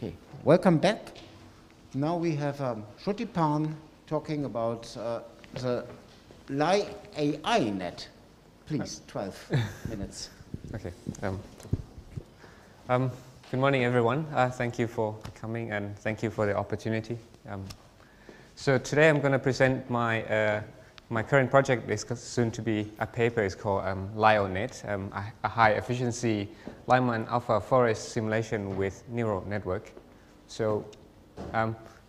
Okay, welcome back. Now we have Chotipan talking about the LyAl-Net. Please, 12 minutes. Okay. Good morning, everyone. Thank you for coming and thank you for the opportunity. So today I'm going to present my my current project is soon to be a paper. It's called LyAl-Net, a high-efficiency Lyman-α forest simulation with neural network. So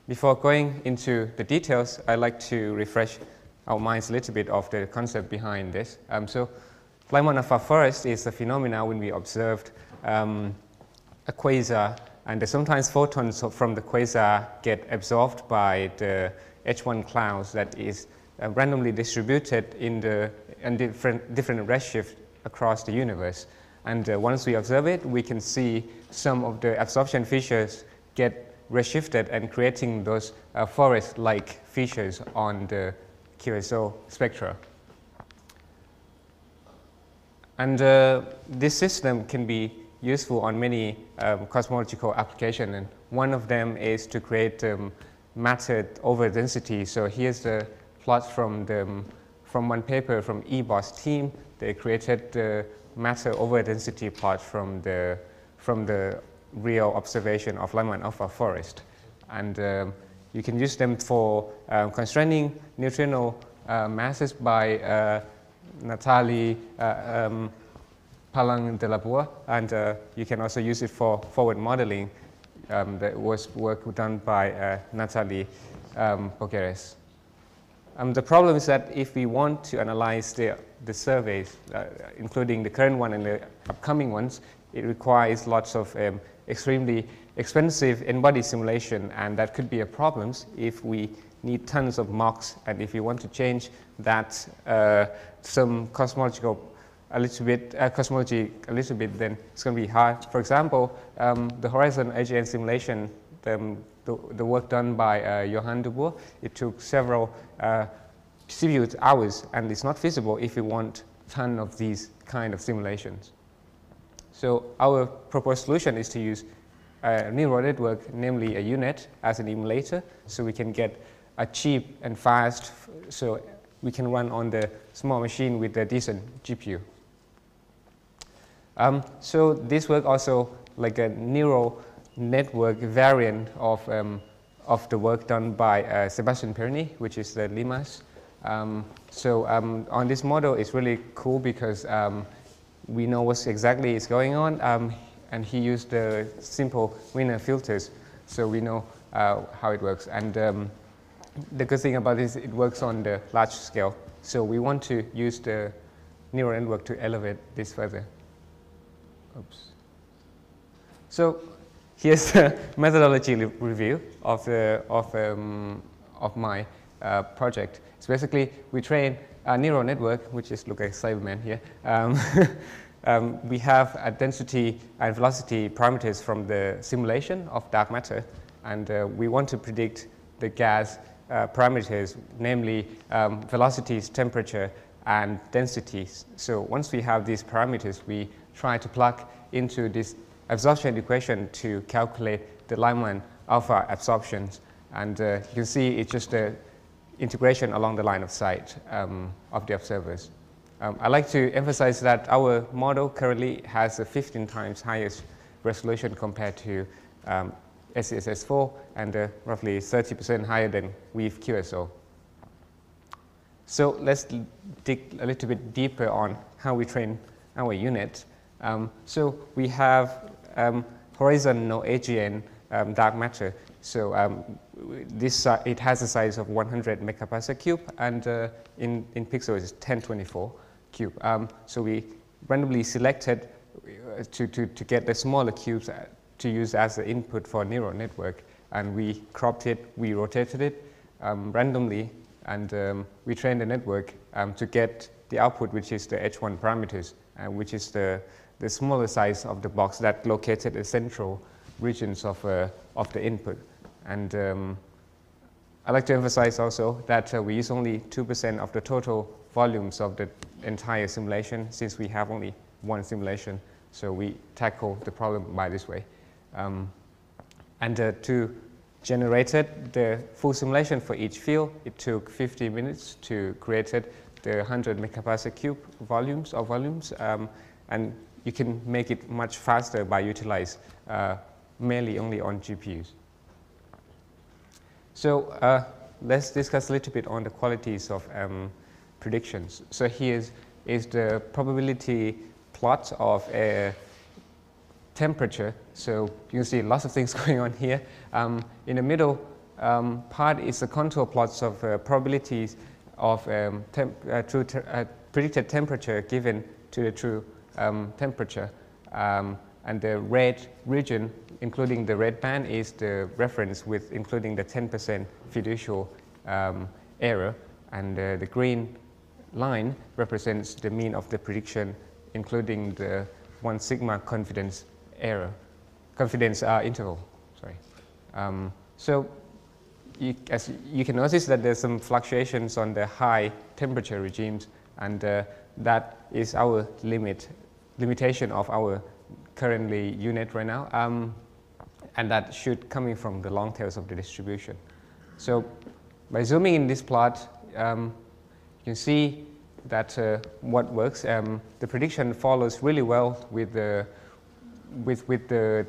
before going into the details, I'd like to refresh our minds a little bit of the concept behind this. So Lyman-α forest is a phenomenon when we observed a quasar, and sometimes photons from the quasar get absorbed by the H1 clouds that is randomly distributed in different redshift across the universe. And once we observe it, we can see some of the absorption features get redshifted and creating those forest-like features on the QSO spectra. And this system can be useful on many cosmological applications, and one of them is to create matter over density. So here's the plot from one paper from EBOS team. They created the matter over density plot from the real observation of Lyman-α forest, and you can use them for constraining neutrino masses by Nathalie Palang de la Boer, and you can also use it for forward modeling. That was work done by Nathalie Bogeres. The problem is that if we want to analyze the surveys, including the current one and the upcoming ones, it requires lots of extremely expensive in-body simulation, and that could be a problem if we need tons of mocks, and if you want to change that some cosmology a little bit, then it's going to be hard. For example, the Horizon AGN simulation, the work done by Johan de Boer, it took several CPU hours, and it's not feasible if you want a ton of these kind of simulations. So our proposed solution is to use a neural network, namely a U-Net, as an emulator, so we can get a cheap and fast, so we can run on the small machine with a decent GPU. So this work also like a neural network variant of the work done by Sebastian Perny, which is the Limas. On this model, it's really cool because we know what exactly is going on, and he used the simple Wiener filters, so we know how it works. And the good thing about this, it works on the large scale. So we want to use the neural network to elevate this further. Oops. So here's the methodology review of my project. So basically, we train a neural network, which is look like Cyberman here. We have a density and velocity parameters from the simulation of dark matter, and we want to predict the gas parameters, namely velocities, temperature, and densities. So once we have these parameters, we try to plug into this absorption equation to calculate the Lyman-α absorptions, and you can see it's just the integration along the line of sight of the observers. I like to emphasize that our model currently has a 15 times highest resolution compared to SDSS4, and roughly 30% higher than WEAVE-QSO. So let's dig a little bit deeper on how we train our unit. So we have Horizon no AGN dark matter. So it has a size of 100 megaparsec cube, and in pixels it's 1024 cube. So we randomly selected to get the smaller cubes to use as the input for neural network, and we cropped it, we rotated it randomly, and we trained the network to get the output, which is the H1 parameters, which is the smaller size of the box that located the central regions of the input. And I like to emphasize also that we use only 2% of the total volumes of the entire simulation, since we have only one simulation. So we tackle the problem by this way. And to generate the full simulation for each field, it took 50 minutes to create the 100 megapascal cube volumes, and you can make it much faster by utilize mainly only on GPUs. So let's discuss a little bit on the qualities of predictions. So here is the probability plot of a temperature. So you can see lots of things going on here. In the middle part is the contour plots of probabilities of predicted temperature given to the true temperature. And the red region, including the red band, is the reference with including the 10% fiducial error. And the green line represents the mean of the prediction, including the 1 sigma confidence interval. Sorry. So as you can notice that there's some fluctuations on the high temperature regimes, and that is our limitation of our currently unit right now, and that should coming from the long tails of the distribution. So by zooming in this plot, you can see that what works. The prediction follows really well with the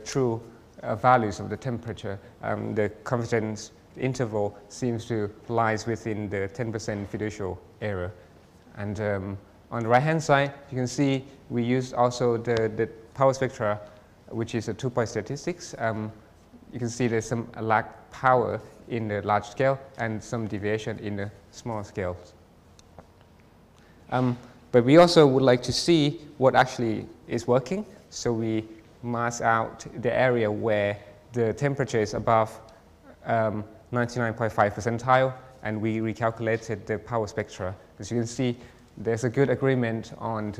true values of the temperature. The confidence interval seems to lies within the 10% fiducial error. And on the right-hand side, you can see we used also the power spectra, which is a two-point statistics. You can see there's some lag power in the large scale and some deviation in the small scales. But we also would like to see what actually is working. So we mask out the area where the temperature is above 99.5 percentile, and we recalculated the power spectra. As you can see, there's a good agreement on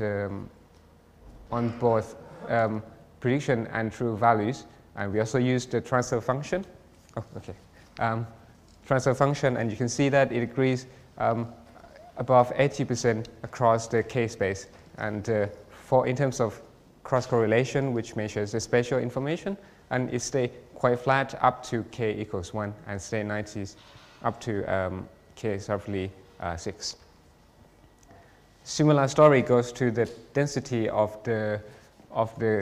both prediction and true values. And we also used the transfer function. Oh, okay. Transfer function, and you can see that it agrees above 80% across the k-space. And in terms of cross-correlation, which measures the spatial information, and it stays quite flat up to k equals 1, and stay 90s up to k is roughly 6. Similar story goes to the density of the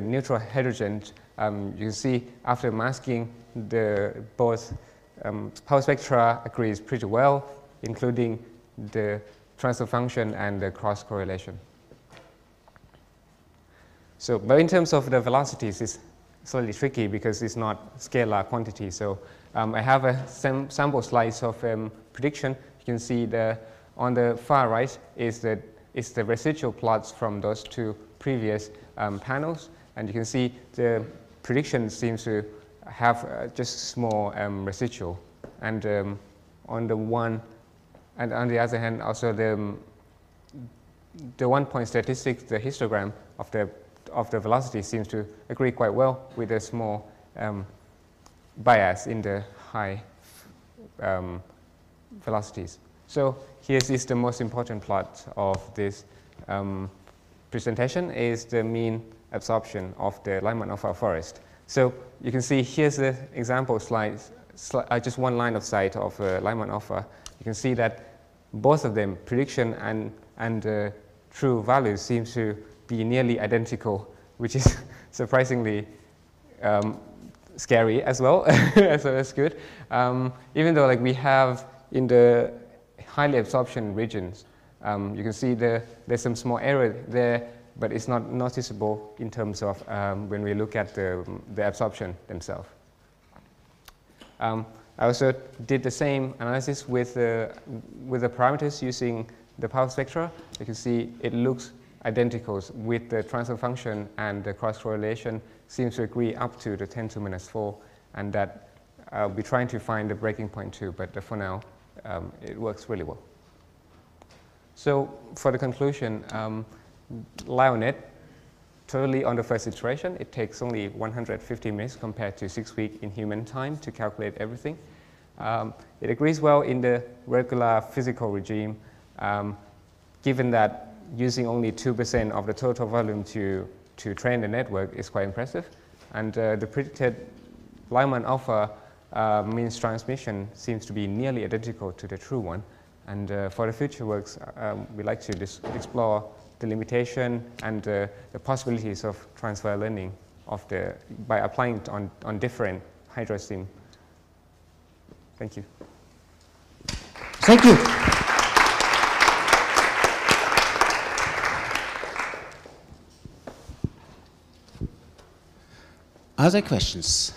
neutral hydrogen. You can see after masking, both power spectra agrees pretty well, including the transfer function and the cross correlation. So, but in terms of the velocities, it's slightly tricky because it's not scalar quantity. So I have a sample slice of prediction. You can see on the far right is the residual plots from those two previous panels, and you can see the prediction seems to have just small residual, and on the other hand, also the one-point statistics, the histogram of the velocity seems to agree quite well with a small bias in the high velocities. So here is the most important plot of this presentation is the mean absorption of the Lyman-α forest. So you can see here's the example slides, just one line of sight of Lyman-α. You can see that both of them, prediction and true values, seem to be nearly identical, which is surprisingly scary as well. So that's good. Even though we have in the highly absorption regions, you can see there's some small error there, but it's not noticeable in terms of when we look at the absorption themselves. I also did the same analysis with the parameters using the power spectra. You can see it looks identical with the transfer function, and the cross correlation seems to agree up to the 10 to minus 4, and that I'll be trying to find the breaking point too, but for now it works really well. So for the conclusion, LyAl-Net, totally on the first iteration, it takes only 150 minutes compared to 6 weeks in human time to calculate everything. It agrees well in the regular physical regime, given that using only 2% of the total volume to train the network is quite impressive. And the predicted Lyman-α means transmission seems to be nearly identical to the true one. And for the future works, we like to explore the limitation and the possibilities of transfer learning by applying it on different hydrosim. Thank you. Thank you. Other questions?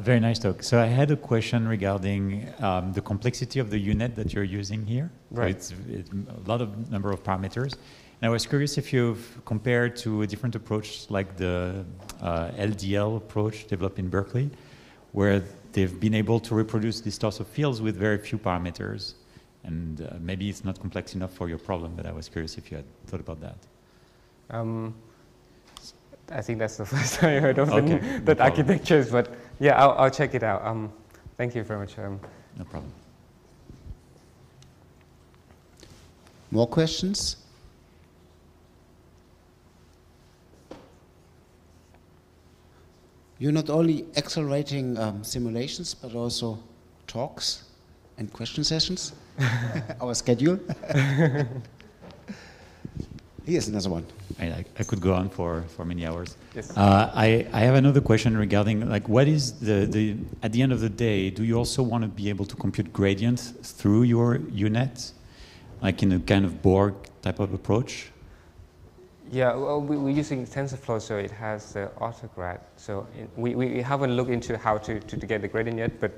Very nice talk. So I had a question regarding the complexity of the UNet that you're using here. Right. So it's a lot of number of parameters. And I was curious if you've compared to a different approach like the LDL approach developed in Berkeley, where they've been able to reproduce these types of fields with very few parameters. And maybe it's not complex enough for your problem, but I was curious if you had thought about that. I think that's the first time I heard of Okay, that architectures, but yeah, I'll check it out. Thank you very much. No problem. More questions? You're not only accelerating simulations, but also talks and question sessions. Our schedule. Here's another one. I could go on for many hours. Yes. I have another question regarding, like, what is at the end of the day, do you also want to be able to compute gradients through your UNet, like in a kind of Borg type of approach? Yeah, well, we're using TensorFlow, so it has the autograd. So we haven't looked into how to get the gradient yet, but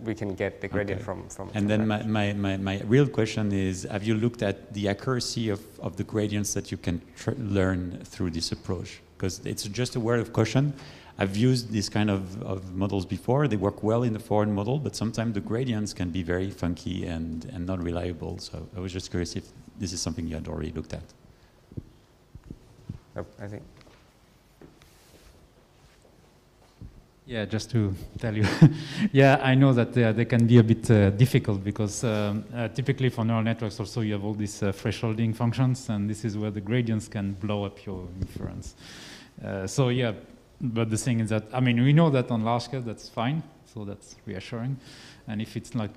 we can get the gradient from And then my real question is, have you looked at the accuracy of the gradients that you can learn through this approach? Because it's just a word of caution. I've used this kind of models before. They work well in the foreign model, but sometimes the gradients can be very funky and not reliable. So I was just curious if this is something you had already looked at. I think. Yeah, just to tell you, yeah, I know that they can be a bit difficult because typically for neural networks also you have all these thresholding functions, and this is where the gradients can blow up your inference. So yeah, but the thing is that, I mean, we know that on large scale that's fine, so that's reassuring. And if it's like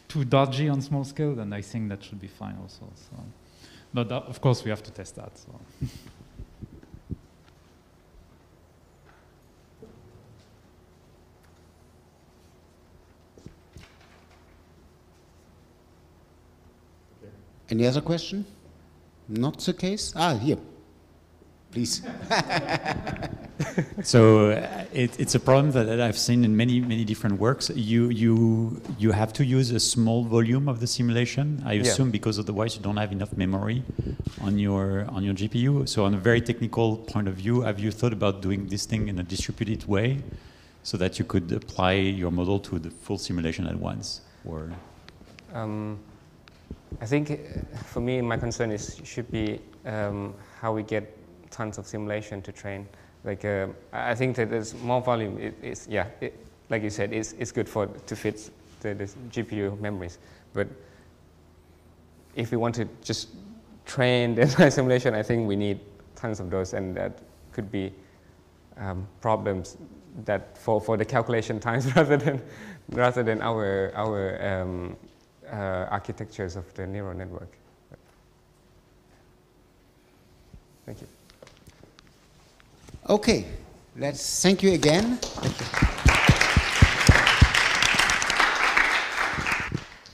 too dodgy on small scale, then I think that should be fine also. So. But of course we have to test that. So. Any other question? Not the case? Ah, here. Please. So it's a problem that I've seen in many different works. You have to use a small volume of the simulation, I assume, because otherwise you don't have enough memory on your GPU. So on a very technical point of view, have you thought about doing this thing in a distributed way so that you could apply your model to the full simulation at once? Or I think for me, my concern should be how we get tons of simulation to train. Like I think that there's more volume. Like you said, it's good to fit the GPU memories. But if we want to just train the entire simulation, I think we need tons of those, and that could be problems that for the calculation times rather than our architectures of the neural network. Thank you. Okay, let's thank you again. Thank you.